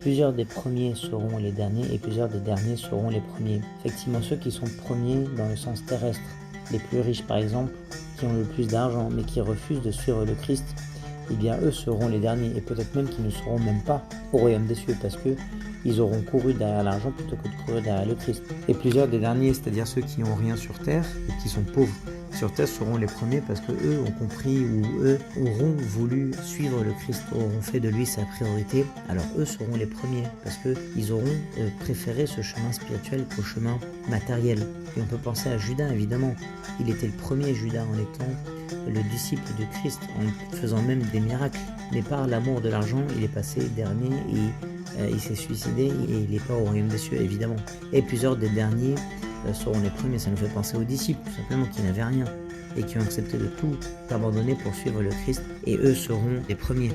Plusieurs des premiers seront les derniers et plusieurs des derniers seront les premiers. Effectivement, ceux qui sont premiers dans le sens terrestre, les plus riches par exemple, qui ont le plus d'argent mais qui refusent de suivre le Christ, eh bien eux seront les derniers et peut-être même qu'ils ne seront même pas au royaume des cieux parce que ils auront couru derrière l'argent plutôt que de courir derrière le Christ. Et plusieurs des derniers, c'est-à-dire ceux qui n'ont rien sur terre et qui sont pauvres sur terre, seront les premiers parce que eux ont compris ou eux auront voulu suivre le Christ, auront fait de lui sa priorité. Alors eux seront les premiers parce que ils auront préféré ce chemin spirituel qu'au chemin matériel. Et on peut penser à Judas évidemment. Il était le premier Judas en étant le disciple de Christ, en faisant même des miracles. Mais par l'amour de l'argent, il est passé dernier et il s'est suicidé et il n'est pas au royaume des cieux évidemment. Et plusieurs des derniers seront les premiers. Ça nous fait penser aux disciples, tout simplement, qui n'avaient rien et qui ont accepté de tout abandonner pour suivre le Christ, et eux seront les premiers.